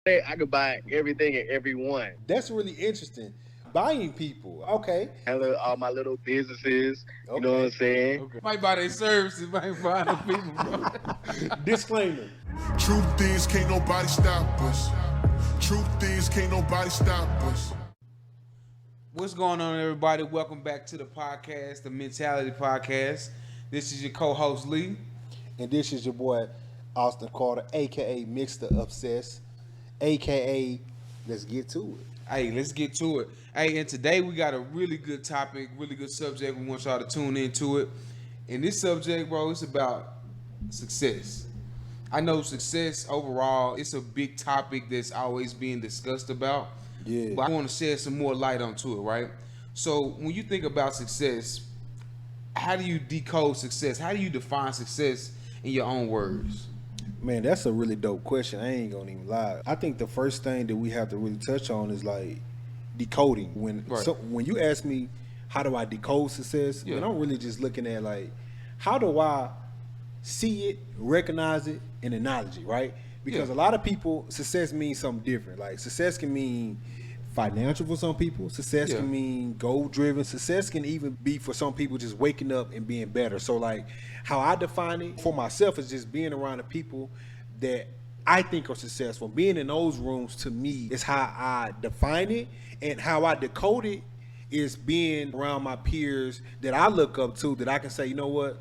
I could buy everything and everyone. That's really interesting. Buying people. Okay. Handle all my little businesses. You know what I'm Okay. saying? Okay. Might buy their services, might buy the people, bro. Disclaimer. Truth is, can't nobody stop us. Truth is, can't nobody stop us. What's going on, everybody? Welcome back to the podcast, the Mentality Podcast. This is your co-host Lee. And this is your boy Austin Carter, aka Mr. Obsessed, aka Let's Get to It. Hey, let's get to it. Hey, and today we got a really good topic, really good subject. We want y'all to tune into it. And this subject, bro, it's about success. I know success overall, it's a big topic that's always being discussed about. Yeah. But I want to shed some more light onto it, right? So when you think about success, how do you decode success? How do you define success in your own words? Man, that's a really dope question. I ain't gonna even lie. I think the first thing that we have to really touch on is like decoding. When you ask me how do I decode success, Yeah. man, I'm really just looking at like how do I see it, recognize it, and acknowledge it, right? Because Yeah. a lot of people, success means something different. Like success can mean financial for some people. Success Yeah. can mean goal driven. Success can even be for some people just waking up and being better. So like how I define it for myself is just being around the people that I think are successful. Being in those rooms to me is how I define it, and how I decode it is being around my peers that I look up to, that I can say, you know what,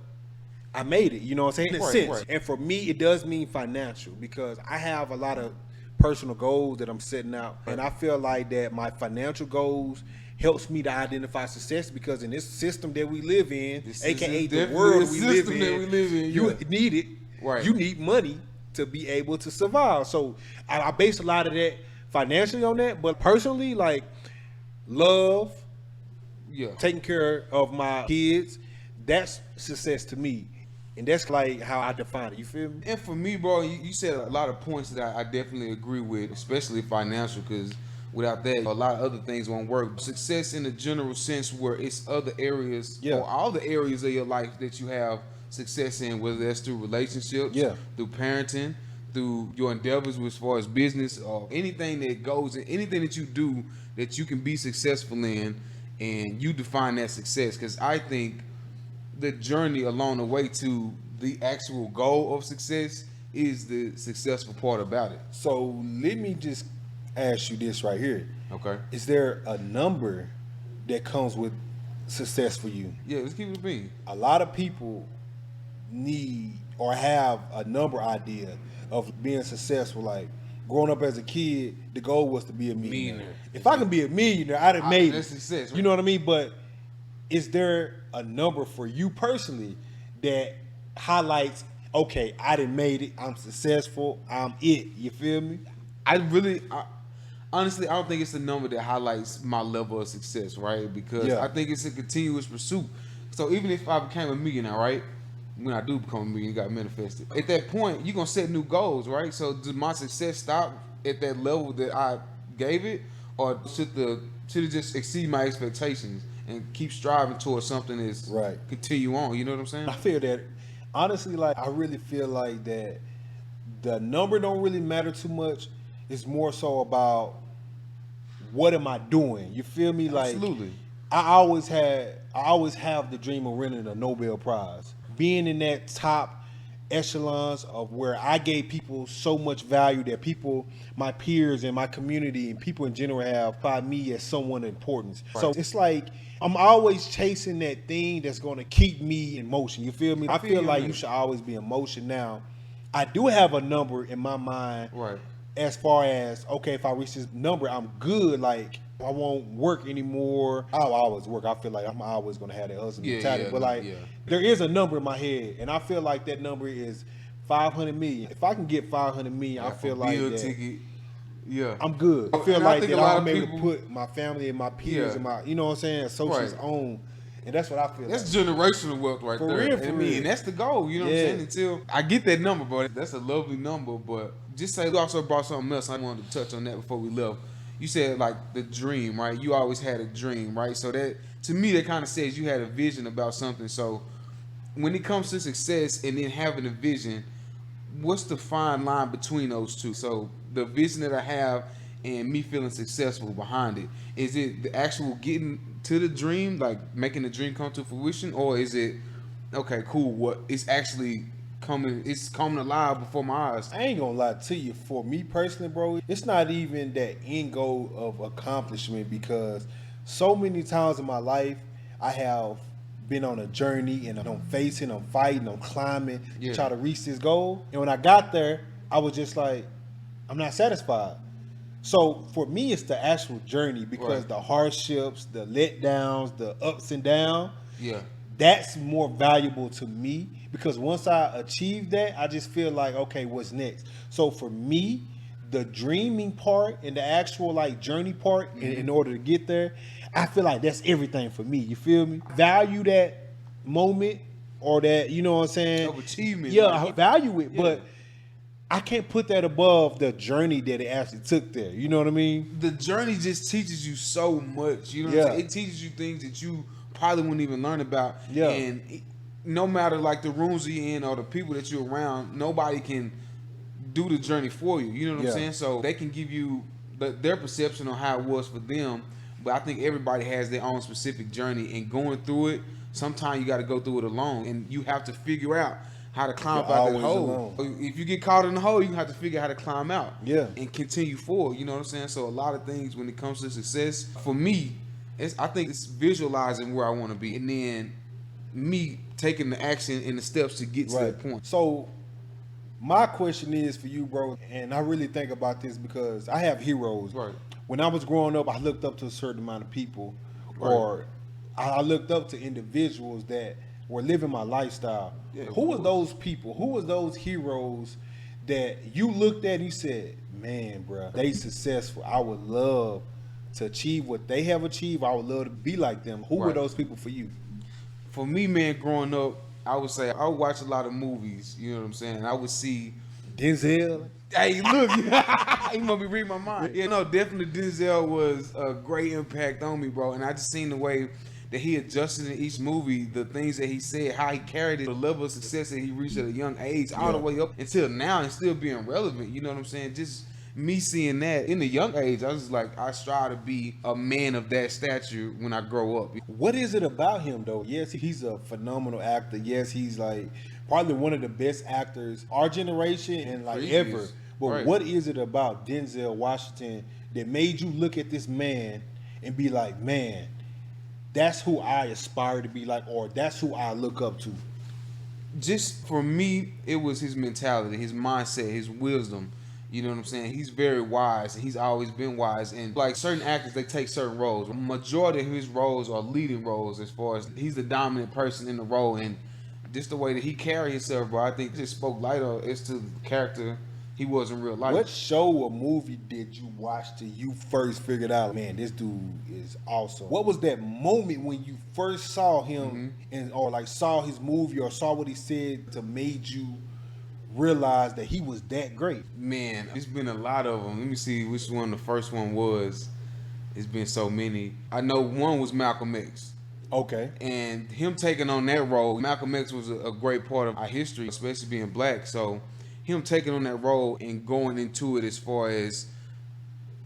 I made it, you know what I'm saying? In a Right, sense. right. And for me, it does mean financial because I have a lot of personal goals that I'm setting out. And I feel like that my financial goals helps me to identify success because in this system that we live in, This aka is the definitely world a we live system in, that we live in, you yeah. need it. Right. You need money to be able to survive. So I base a lot of that financially on that. But personally, like love, Yeah. taking care of my kids, that's success to me. And that's like how I define it. You feel me? And for me, bro, you said a lot of points that I definitely agree with, especially financial, because without that, a lot of other things won't work. Success in the general sense where it's other areas Yeah. or all the areas of your life that you have success in, whether that's through relationships, Yeah. through parenting, through your endeavors as far as business, or anything that goes in, anything that you do that you can be successful in, and you define that success. Because I think the journey along the way to the actual goal of success is the successful part about it. So let me just ask you this right here. Okay. Is there a number that comes with success for you? Yeah, let's keep it being. A lot of people need or have a number idea of being successful. Like growing up as a kid, the goal was to be a millionaire. Millionaire. If I can be a millionaire, I'd have made that's it. success, right? You know what I mean? But is there a number for you personally that highlights, okay, I done made it, I'm successful, I'm it. You feel me? Honestly, I don't think it's a number that highlights my level of success, right? Because Yeah. I think it's a continuous pursuit. So even if I became a millionaire, right? When I do become a millionaire, got manifested. At that point, you're gonna set new goals, right? So does my success stop at that level that I gave it, or should it just exceed my expectations and keep striving towards something that's Right. continue on? You know what I'm saying? I feel that honestly, like I really feel like that the number don't really matter too much. It's more so about what am I doing? You feel me? Like Absolutely. I always have the dream of winning a Nobel Prize. Being in that top echelons of where I gave people so much value that people, my peers and my community and people in general have by me as someone of importance. Right. So it's like I'm always chasing that thing that's going to keep me in motion. You feel me? I feel feel you, like man. you should always be in motion. Now, I do have a number in my mind Right. as far as, okay, if I reach this number, I'm good. Like, I won't work anymore. I'll always work. I feel like I'm always going to have that hustle Yeah, mentality. yeah, But, like, yeah. there is a number in my head, and I feel like that number is 500 million. If I can get 500 million, I feel like Bill that ticket. Yeah. I'm good. I feel And I like think that a lot I'm of able people- to put my family and my peers Yeah. and my, you know what I'm saying, associates Right. on. And that's what I feel That's like. generational wealth right For there. real, I for mean, real. that's the goal. You know what I'm Yeah. saying? Until I get that number, bro. That's a lovely number. But just say you also brought something else. I wanted to touch on that before we left. You said like the dream, right? You always had a dream, right? So that to me, that kind of says you had a vision about something. So when it comes to success and then having a vision, what's the fine line between those two? So the vision that I have and me feeling successful behind it? Is it the actual getting to the dream, like making the dream come to fruition, or is it okay, cool, what it's actually coming alive before my eyes? I ain't gonna lie to you. For me personally, bro, it's not even that end goal of accomplishment, because so many times in my life I have been on a journey and I'm facing, I'm fighting, I'm climbing to try to reach this goal. And when I got there, I was just like, I'm not satisfied. So for me, it's the actual journey, because the hardships, the letdowns, the ups and downs, that's more valuable to me, because once I achieve that, I just feel like, okay, what's next? So for me, the dreaming part and the actual like journey part, in order to get there, I feel like that's everything for me. You feel me? Value that moment, or that, you know what I'm saying? Of achievement. Yeah, I value it, but I can't put that above the journey that it actually took there. You know what I mean? The journey just teaches you so much. You know what I'm saying? It teaches you things that you probably wouldn't even learn about. Yeah. And no matter like the rooms you're in or the people that you're around, nobody can do the journey for you. You know what I'm saying? So they can give you their perception on how it was for them. But I think everybody has their own specific journey, and going through it, sometimes you got to go through it alone, and you have to figure out how to climb out that hole. Alone. If you get caught in the hole, you have to figure out how to climb out and continue forward. You know what I'm saying? So a lot of things when it comes to success, for me, I think it's visualizing where I want to be, and then me taking the action and the steps to get to that point. So my question is for you, bro, and I really think about this because I have heroes. Right. When I was growing up, I looked up to a certain amount of people, or I looked up to individuals that were living my lifestyle. Yeah, who was those people? Who was those heroes that you looked at and you said, man, bro, they successful. I would love to achieve what they have achieved. I would love to be like them. Who were those people for you? For me, man, growing up, I would say I would watch a lot of movies. You know what I'm saying? I would see Denzel. Hey, look, you must be reading my mind. Yeah, no, definitely Denzel was a great impact on me, bro. And I just seen the way that he adjusted in each movie, the things that he said, how he carried it, the level of success that he reached at a young age, all the way up until now, and still being relevant. You know what I'm saying? Just me seeing that in a young age, I was like, I strive to be a man of that stature when I grow up. What is it about him, though? Yes, he's a phenomenal actor. Yes, he's like probably one of the best actors our generation and like ever. But what is it about Denzel Washington that made you look at this man and be like, man, that's who I aspire to be like, or that's who I look up to? Just for me, it was his mentality, his mindset, his wisdom. You know what I'm saying? He's very wise, and he's always been wise. And like certain actors, they take certain roles. The majority of his roles are leading roles, as far as he's the dominant person in the role. And just the way that he carried himself, bro, I think just spoke lighter as to the character he was in real life. What show or movie did you watch till you first figured out, man, this dude is awesome? What was that moment when you first saw him and or like saw his movie or saw what he said to made you realize that he was that great? Man, it's been a lot of them. Let me see which one the first one was. It's been so many. I know one was Malcolm X. Okay. And him taking on that role, Malcolm X was a great part of our history, especially being black. So him taking on that role and going into it as far as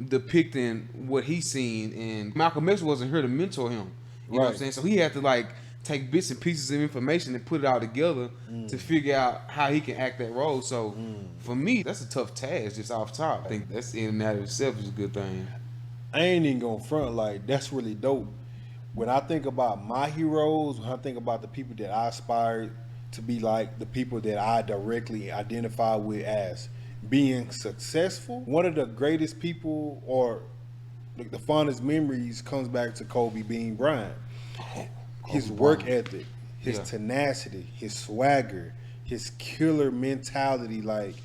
depicting what he's seen, and Malcolm X wasn't here to mentor him. You know what I'm saying? So he had to like take bits and pieces of information and put it all together to figure out how he can act that role. So for me, that's a tough task just off top. I think that's in and out of itself is a good thing. I ain't even gonna front, like that's really dope. When I think about my heroes, when I think about the people that I aspire to be like, the people that I directly identify with as being successful, one of the greatest people or the fondest memories comes back to Kobe Bryant. His work ethic, his tenacity, his swagger, his killer mentality. Like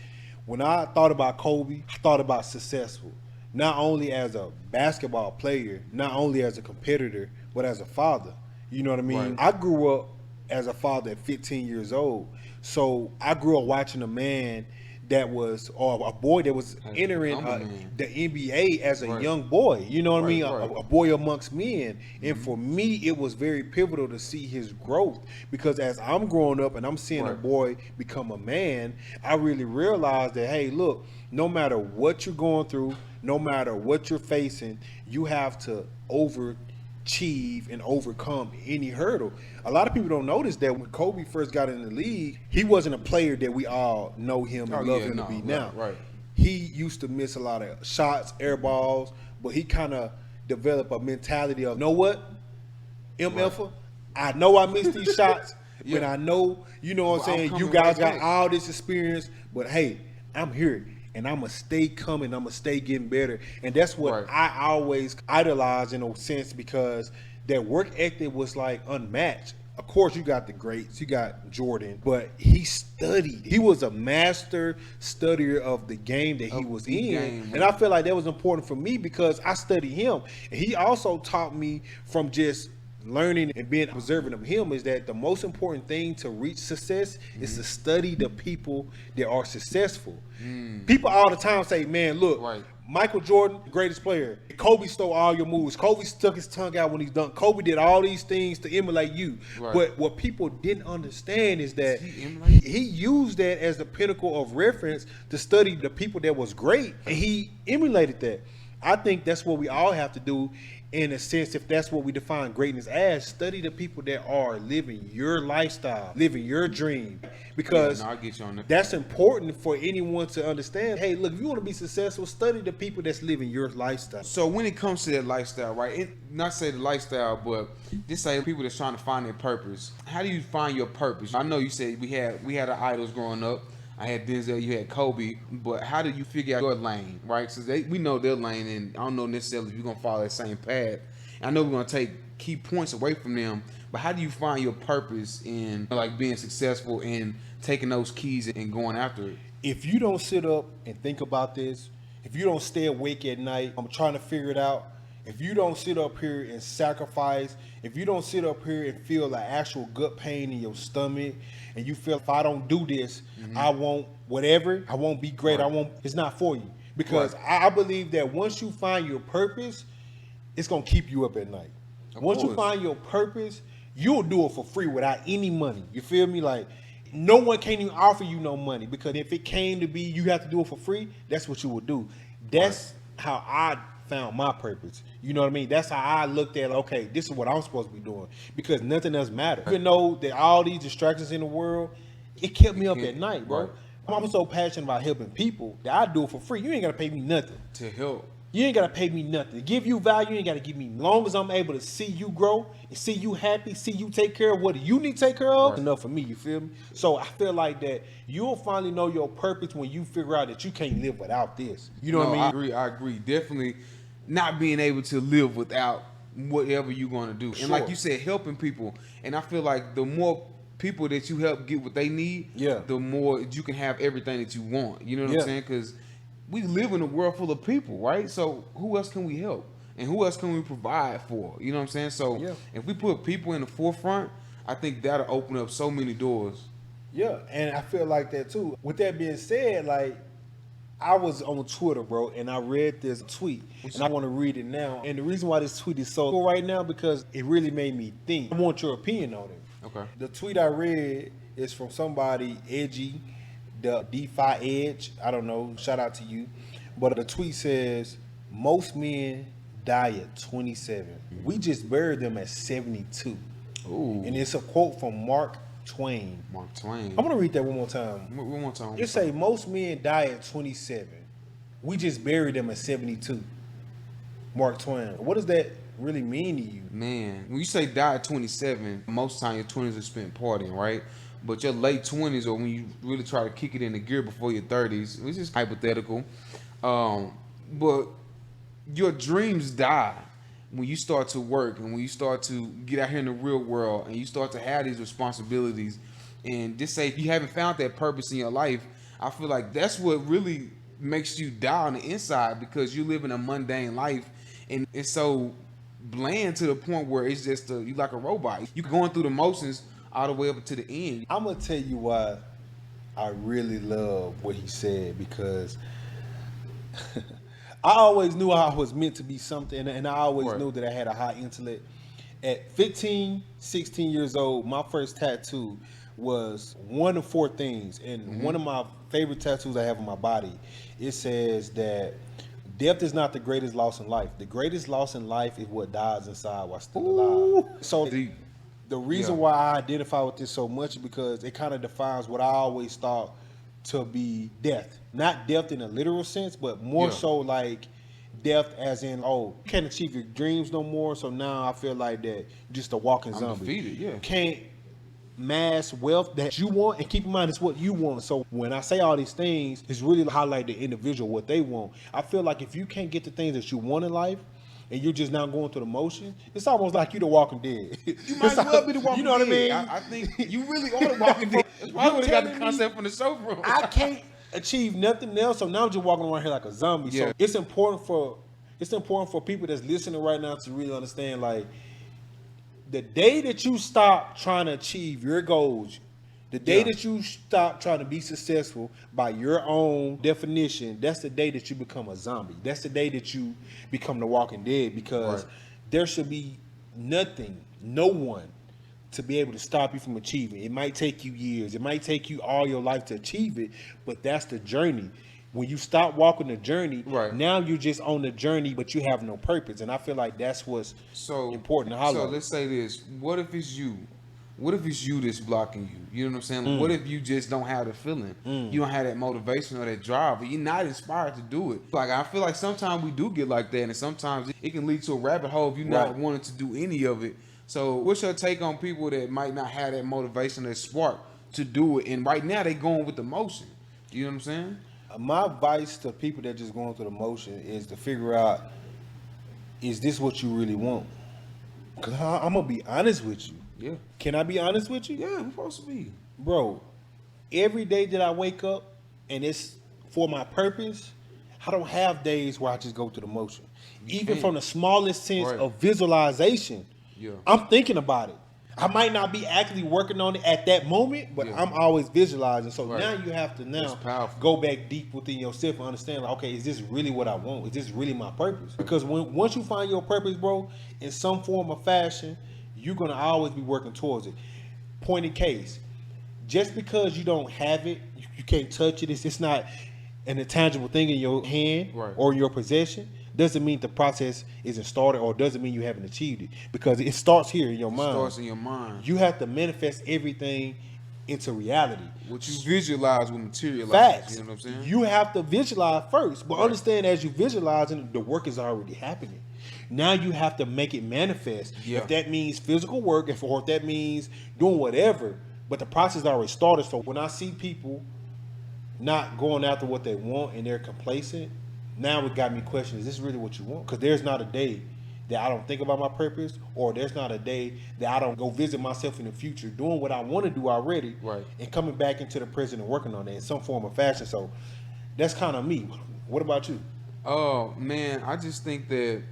when I thought about Kobe, I thought about successful. Not only as a basketball player, not only as a competitor, but as a father. You know what I mean? I grew up as a father at 15 years old. So I grew up watching a man that was, or a boy that was entering the NBA as a young boy. You know what I mean? A boy amongst men. And for me, it was very pivotal to see his growth, because as I'm growing up and I'm seeing a boy become a man, I really realized that, hey, look, no matter what you're going through, no matter what you're facing, you have to overachieve and overcome any hurdle. A lot of people don't notice that when Kobe first got in the league, he wasn't a player that we all know him and love him to be now. Right. He used to miss a lot of shots, air balls, but he kind of developed a mentality of, you know what, MFer, I know I missed these shots, but I know, you know what I'm saying, you guys got all this experience, but hey, I'm here. And I'm going to stay coming. I'm going to stay getting better. And that's what I always idolize in a sense, because that work ethic was like unmatched. Of course, you got the greats. You got Jordan. But he studied. He was a master studier of the game that he was in. And I feel like that was important for me because I studied him. And he also taught me from just learning and being observant of him is that the most important thing to reach success is to study the people that are successful. People all the time say, man, look, Michael Jordan, greatest player. Kobe stole all your moves. Kobe stuck his tongue out when he's done. Kobe did all these things to emulate you. But what people didn't understand is that he used that as the pinnacle of reference to study the people that was great, and he emulated that. I think that's what we all have to do, in a sense, if that's what we define greatness as. Study the people that are living your lifestyle, living your dream, because I'll get you on that. That's important for anyone to understand. Hey, look, if you want to be successful, study the people that's living your lifestyle. So when it comes to that lifestyle, right? Not say the lifestyle, but just say people that's trying to find their purpose. How do you find your purpose? I know you said we had our idols growing up. I had Denzel, you had Kobe, but how do you figure out your lane, right? So we know their lane, and I don't know necessarily if you're gonna follow that same path. I know we're gonna take key points away from them, but how do you find your purpose in like being successful and taking those keys and going after it? If you don't sit up and think about this, if you don't stay awake at night, I'm trying to figure it out. If you don't sit up here and sacrifice, if you don't sit up here and feel like actual gut pain in your stomach, and you feel if I don't do this, I won't whatever, I won't be great, it's not for you. Because I believe that once you find your purpose, it's going to keep you up at night. Once you find your purpose, you'll do it for free without any money. You feel me? Like, no one can't even offer you no money, because if it came to be you have to do it for free, that's what you would do. That's how I found my purpose. You know what I mean? That's how I looked at, okay, this is what I'm supposed to be doing, because nothing else matters. Even though that all these distractions in the world, it kept me up at night, bro. I'm so passionate about helping people that I do it for free. You ain't got to pay me nothing. To help. You ain't got to pay me nothing. To give you value, you ain't got to give me. As long as I'm able to see you grow and see you happy, see you take care of what you need to take care of, enough for me, you feel me? So I feel like that you'll finally know your purpose when you figure out that you can't live without this. You know what I mean? I agree. Definitely not being able to live without whatever you're going to do. And like you said, helping people. And I feel like the more people that you help get what they need, the more you can have everything that you want. You know what I'm saying? Because we live in a world full of people, right? So who else can we help? And who else can we provide for? You know what I'm saying? So if we put people in the forefront, I think that'll open up so many doors. Yeah, and I feel like that too. With that being said, like, I was on Twitter, bro, and I read this tweet, and I want to read it now. And the reason why this tweet is so cool right now, because it really made me think. I want your opinion on it. Okay. The tweet I read is from somebody, Edgy, the DeFi Edge. I don't know. Shout out to you. But the tweet says, most men die at 27. We just buried them at 72. Ooh. And it's a quote from Mark Twain. Mark Twain. I'm going to read that one more time. One more time. It say most men die at 27. We just buried them at 72. Mark Twain. What does that really mean to you? Man, when you say die at 27, most time your 20s are spent partying, right? But your late 20s, or when you really try to kick it into gear before your 30s, which is hypothetical, but your dreams die when you start to work and when you start to get out here in the real world and you start to have these responsibilities. And just say if you haven't found that purpose in your life, I feel like that's what really makes you die on the inside, because you live in a mundane life and it's so bland to the point where it's just you like a robot. You're going through the motions all the way up to the end. I'm going to tell you why I really love what he said, because I always knew I was meant to be something, and I always knew that I had a high intellect. At 15, 16 years old, my first tattoo was one of four things. And one of my favorite tattoos I have on my body, it says that death is not the greatest loss in life. The greatest loss in life is what dies inside while still alive. So Deep. the reason why I identify with this so much is because it kind of defines what I always thought to be death. Not death in a literal sense, but more so like death as in, oh, you can't achieve your dreams no more, so now I feel like that you're just a walking zombie. defeated, yeah. Can't mass wealth that you want, and keep in mind it's what you want. So when I say all these things, it's really to highlight the individual, what they want. I feel like if you can't get the things that you want in life, and you're just now going through the motion, it's almost like you the Walking Dead. You might as well be the Walking Dead. You know what I mean? I think you really are the Walking Dead. That's why we got the concept from the show from. I can't achieve nothing else, so now I'm just walking around here like a zombie. Yeah. So it's important for people that's listening right now to really understand, like, the day that you stop trying to achieve your goals, the day that you stop trying to be successful by your own definition, that's the day that you become a zombie. That's the day that you become the Walking Dead, because there should be nothing, no one to be able to stop you from achieving. It might take you years. It might take you all your life to achieve it, but that's the journey. When you stop walking the journey, now you're just on the journey, but you have no purpose. And I feel like that's what's important to highlight. So let's say this. What if it's you? What if it's you that's blocking you? You know what I'm saying? Like, what if you just don't have the feeling? You don't have that motivation or that drive, or you're not inspired to do it. Like, I feel like sometimes we do get like that, and sometimes it can lead to a rabbit hole if you're not wanting to do any of it. So what's your take on people that might not have that motivation, that spark to do it, and right now they going with the motion? You know what I'm saying? My advice to people that just going through the motion is to figure out, is this what you really want? Because I'm going to be honest with you. Yeah. Can I be honest with you? Yeah, we're supposed to be. Bro, every day that I wake up and it's for my purpose, I don't have days where I just go through the motion. Even from the smallest sense of visualization, I'm thinking about it. I might not be actually working on it at that moment, but I'm always visualizing. So now you have to go back deep within yourself and understand, like, okay, is this really what I want? Is this really my purpose? Because once you find your purpose, bro, in some form or fashion, you're going to always be working towards it. Point in case, just because you don't have it, you can't touch it, it's not an intangible thing in your hand or your possession, doesn't mean the process isn't started, or doesn't mean you haven't achieved it, because it starts here in your mind. It starts in your mind. You have to manifest everything into reality. What you visualize will materialize. Facts. You know what I'm saying? You have to visualize first, but understand, as you visualizing, the work is already happening. Now you have to make it manifest. If that means physical work, or if that means doing whatever, but the process already started. So when I see people not going after what they want and they're complacent, now it got me questioning, is this really what you want? Because there's not a day that I don't think about my purpose, or there's not a day that I don't go visit myself in the future doing what I want to do already, and coming back into the present and working on it in some form or fashion. So that's kind of me. What about you? Oh, man, I just think that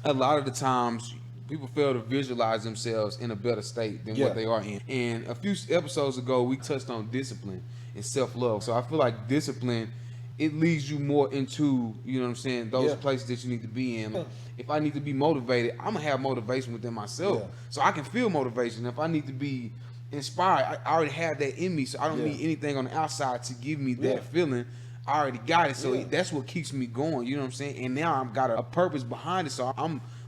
a lot of the times people fail to visualize themselves in a better state than what they are in. And a few episodes ago, we touched on discipline and self-love. So I feel like discipline, it leads you more into, you know what I'm saying, those places that you need to be in. If I need to be motivated, I'm going to have motivation within myself. So I can feel motivation. If I need to be inspired, I already have that in me. So I don't need anything on the outside to give me that feeling. I already got it. So that's what keeps me going. You know what I'm saying? And now I've got a purpose behind it. So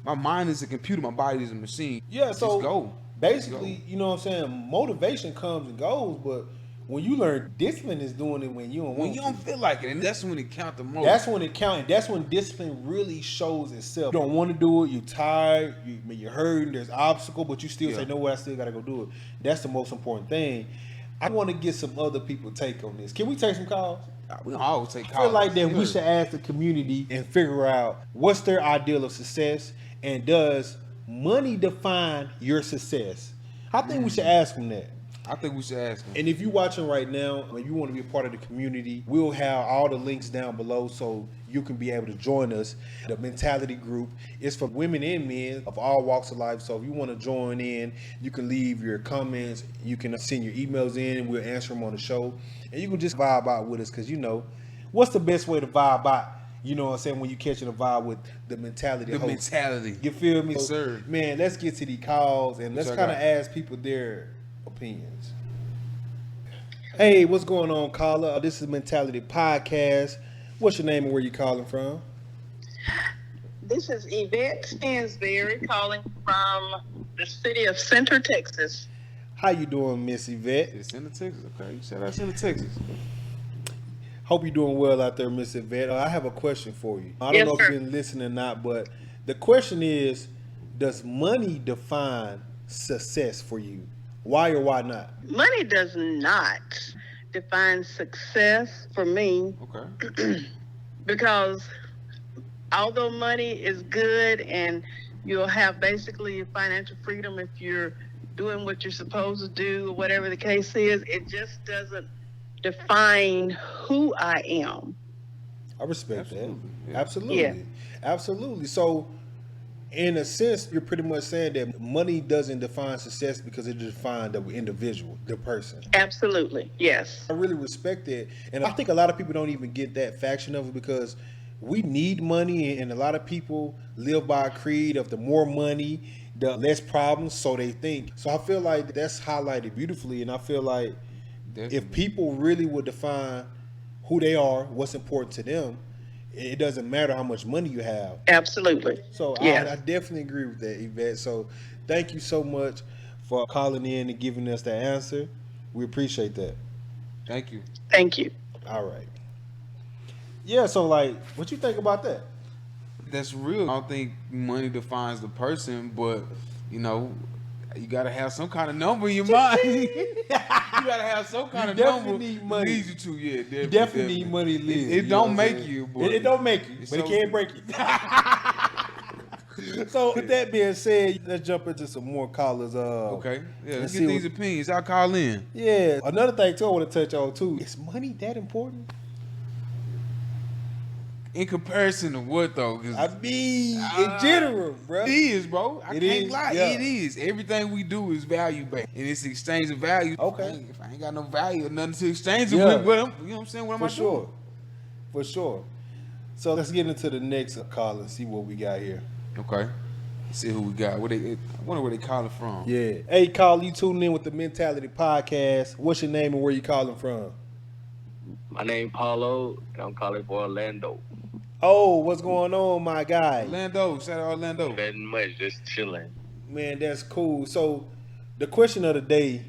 my mind is a computer. My body is a machine. Yeah, so just go. Basically, you know what I'm saying? Motivation comes and goes, but when you learn, discipline is doing it when you don't want you don't feel like it, and that's when it counts the most. That's when it counts, and that's when discipline really shows itself. You don't want to do it, you're tired, you're hurting, there's obstacle, but you still say, no way, I still got to go do it. That's the most important thing. I want to get some other people take on this. Can we take some calls? We don't always take calls. I feel like that we should ask the community and figure out what's their ideal of success, and does money define your success? I think we should ask them that. I think we should ask them. And if you're watching right now, and you want to be a part of the community, we'll have all the links down below so you can be able to join us. The Mentality Group is for women and men of all walks of life. So if you want to join in, you can leave your comments. You can send your emails in, and we'll answer them on the show. And you can just vibe out with us, because, you know, what's the best way to vibe out? You know what I'm saying? When you catching a vibe with the mentality. The mentality. You feel me? Yes, sir. Man, let's get to the calls, and let's kind of ask people their opinions. Hey, what's going on, caller? This is Mentality Podcast. What's your name and where you calling from? This is Yvette Stansberry calling from the city of Center, Texas. How you doing, Miss Yvette? It's in the Texas. Okay, you said that's in the Texas. Hope you're doing well out there, Miss Yvette. I have a question for you. I don't Yes, know if sir. you've been listening or not, but the question is, does money define success for you? Why or why not? Money does not define success for me Okay. because although money is good and you'll have basically financial freedom if you're doing what you're supposed to do or whatever the case is, it just doesn't define who I am. I respect Absolutely, that. yeah. Absolutely. Yeah. Absolutely. So, in a sense, you're pretty much saying that money doesn't define success because it defines the individual, the person. Absolutely, yes. I really respect that. And I think a lot of people don't even get that faction of it because we need money, and a lot of people live by a creed of the more money, the less problems, so they think. So I feel like that's highlighted beautifully, and I feel like Definitely. if people really would define who they are, what's important to them, it doesn't matter how much money you have. Absolutely. So Yes. I definitely agree with that, Yvette. So thank you so much for calling in and giving us that answer. We appreciate that. Thank you. Thank you. All right. Yeah, so like, what you think about that? That's real. I don't think money defines the person, but you know, you gotta have some kind of number in your mind. You gotta have some kind of definitely number. need money. Needs you to, yeah. Definitely, You definitely need money to live. It you know don't what I'm make saying? you, but It don't make you, it's but it so- can't break you. So with that being said, let's jump into some more callers. Okay. Yeah, let's Let's get see these what- opinions. I'll call in. Yeah, another thing too I want to touch on too. Is money that important? In comparison to what though? 'Cause I mean, in general, bro. it is, bro. I It can't is, lie. yeah. It is. Everything we do is value based, and it's exchange of value. Okay. If I ain't got no value or nothing to exchange it Yeah. with, what you know what I'm saying? What am For I sure. doing? For sure. So let's get into the next call and see what we got here. Okay. Let's see who we got. I wonder where they calling from. Yeah. Hey, call, you tuning in with the Mentality Podcast. What's your name and where you calling from? My name Paulo, and I'm calling for Orlando. Oh, what's going on, my guy? Orlando. Shout out Orlando. Nothing much, just chilling. Man, that's cool. So the question of the day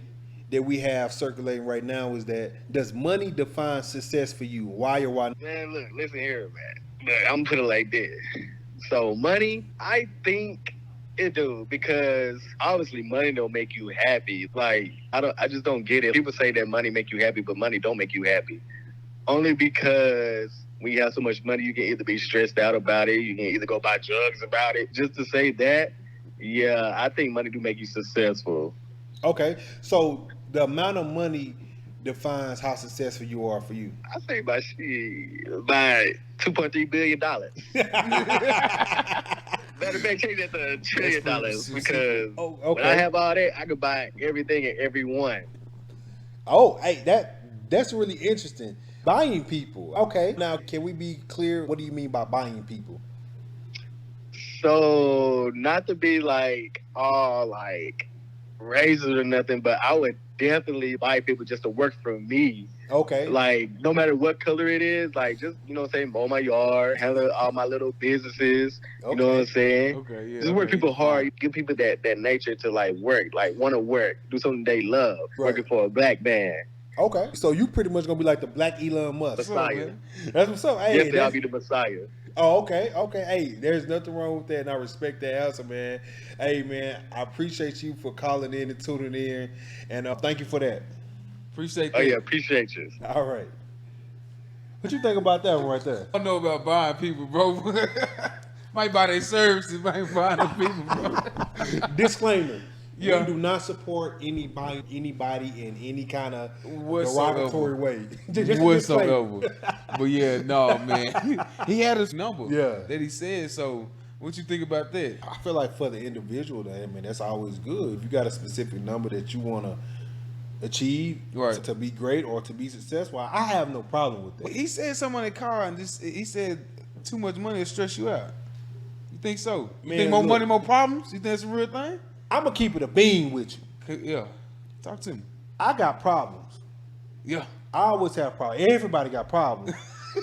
that we have circulating right now is that does money define success for you? Why or why not? Man, look, listen here, man. Look, I'm gonna put it like this. So money, I think it do, because obviously money don't make you happy. Like I just don't get it. People say that money make you happy, but money don't make you happy. Only because when you have so much money, you can either be stressed out about it, you can either go buy drugs about it. Just to say that, yeah, I think money do make you successful. Okay, so the amount of money defines how successful you are for you. I say by $2.3 billion. Better make change that to $1 trillion, That's pretty because Oh, okay. when I have all that, I could buy everything and everyone. Oh, hey, that's really interesting. Buying people. Okay, now can we be clear? What do you mean by buying people? So not to be like all like racist or nothing, but I would definitely buy people just to work for me. Okay, Like no matter what color it is, like just say mow my yard, handle all my little businesses. You know what I'm saying? Okay, yeah. Just work okay. people hard. Give people that nature to like work, like want to work, do something they love. Right. Working for a black man. okay. So you pretty much gonna be like the black Elon Musk. What's up, Messiah. man? That's what's up. Hey, Yes, I'll that's- be the Messiah. Oh, okay, okay. Hey, there's nothing wrong with that, and I respect that answer, man. Hey, man, I appreciate you for calling in and tuning in, and thank you for that. Appreciate that. Oh yeah, appreciate you. All right. What you think about that one right there? I don't know about buying people, bro. Might buy their services, might buy the people, bro. Disclaimer. Yeah. We do not support anybody in any kind of Whatsoever. derogatory way. Just a disclaimer. Whatsoever. But yeah, no, man. He had his number Yeah. that he said. So what you think about that? I feel like for the individual, I mean, that's always good. If you got a specific number that you want to achieve Right. to be great or to be successful, I have no problem with that. He said something in the car and he said too much money will stress you out. You think so? You Man, think more look. money, more problems? You think that's a real thing? I'm going to keep it a bean with you. Okay, yeah. Talk to me. I got problems. Yeah. I always have problems. Everybody got problems.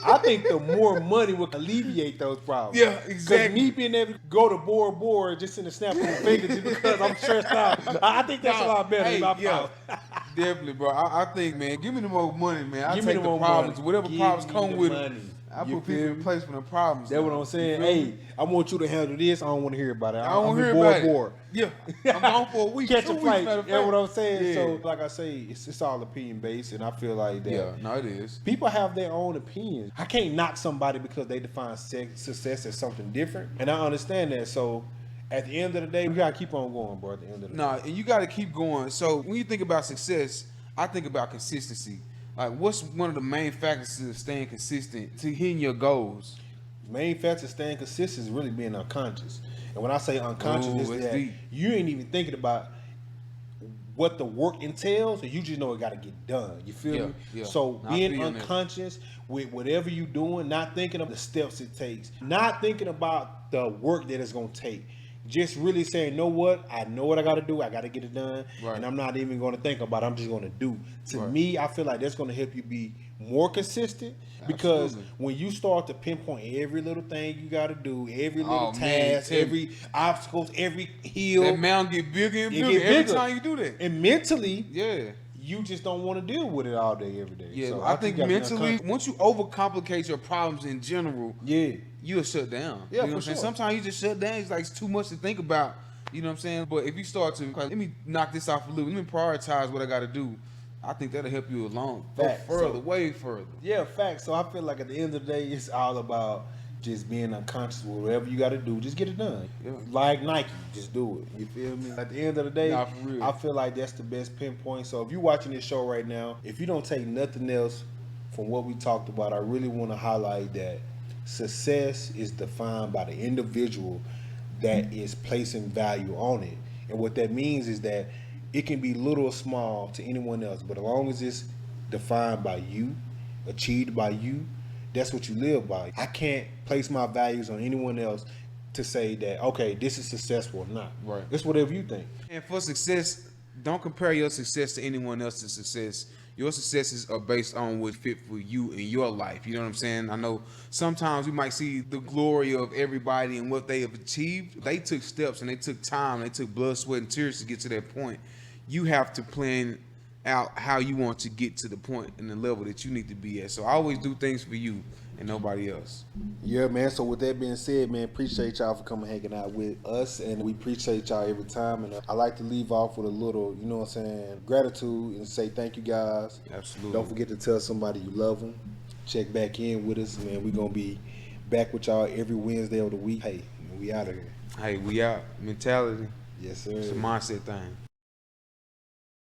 I think the more money would alleviate those problems. Yeah, Because exactly. me being able to go to board just in the snap of a finger just because I'm stressed out, I think that's a lot better than my problem. Definitely, bro. I think, man, give me the more money, man. I Give me take the the more problems, money. whatever Give problems me come the with money. it. I You put feel people in me? place for the problems. That's what now. I'm saying. You feel me? Hey, I want you to handle this. I don't want to hear about it. I don't I'm hear in about board. it. Yeah, I'm gone for a week. Catch 2 a weeks, flight. matter of That's fact. what I'm saying. Yeah. So, like I say, it's all opinion based, and I feel like that. Yeah, no, it is. People have their own opinions. I can't knock somebody because they define success as something different, and I understand that. So, at the end of the day, we gotta keep on going, bro. At the end of the day, No, and you got to keep going. So when you think about success, I think about consistency. Like, what's one of the main factors to staying consistent, to hitting your goals? main factor of staying consistent is really being unconscious. And when I say unconscious, Ooh, is that's that deep. you ain't even thinking about what the work entails, and you just know it got to get done. You feel Yeah, me? yeah. So I being feel you on that. unconscious with whatever you're doing, not thinking of the steps it takes, not thinking about the work that it's gonna take. Just really saying, know what? I know what I got to do. I got to get it done, Right. and I'm not even going to think about it. I'm just going to do. To Right. me, I feel like that's going to help you be more consistent because Absolutely. when you start to pinpoint every little thing you got to do, every little Oh, man, task, tell me. every obstacles, every hill, That mountain get bigger and it bigger get every bigger. time you do that. And mentally, Yeah. you just don't want to deal with it all day, every day. Yeah, So I think you gotta be mentally, unconscious. once you overcomplicate your problems in general, Yeah. you'll shut down. Yeah, you know what I'm for saying? sure. Sometimes you just shut down. It's like it's too much to think about. You know what I'm saying? But if you start to, let me knock this off a little, let me prioritize what I got to do. I think that'll help you along, go Fact. further, So- way further. Yeah, facts. So I feel like at the end of the day, it's all about just being unconscious with whatever you got to do. Just get it done. Yeah. Like Nike, just do it. You feel me? At the end of the day, Nah, for real. I feel like that's the best pinpoint. So if you're watching this show right now, if you don't take nothing else from what we talked about, I really want to highlight that success is defined by the individual that is placing value on it. And what that means is that it can be little or small to anyone else, but as long as it's defined by you, achieved by you, that's what you live by. I can't place my values on anyone else to say that, okay, this is successful or not. Right. It's whatever you think. And for success, don't compare your success to anyone else's success. Your successes are based on what's fit for you in your life. You know what I'm saying? I know sometimes we might see the glory of everybody and what they have achieved. They took steps and they took time. They took blood, sweat, and tears to get to that point. You have to plan out how you want to get to the point and the level that you need to be at. So I always do things for you and nobody else. Yeah, man. So with that being said, man, appreciate y'all for coming hanging out with us, and we appreciate y'all every time. And I like to leave off with a little, you know what I'm saying, gratitude and say thank you guys. Absolutely. Don't forget to tell somebody you love them. Check back in with us, man. We're gonna be back with y'all every Wednesday of the week. Hey, we out of here. Hey, we out. Mentality. Yes, sir. It's a mindset thing.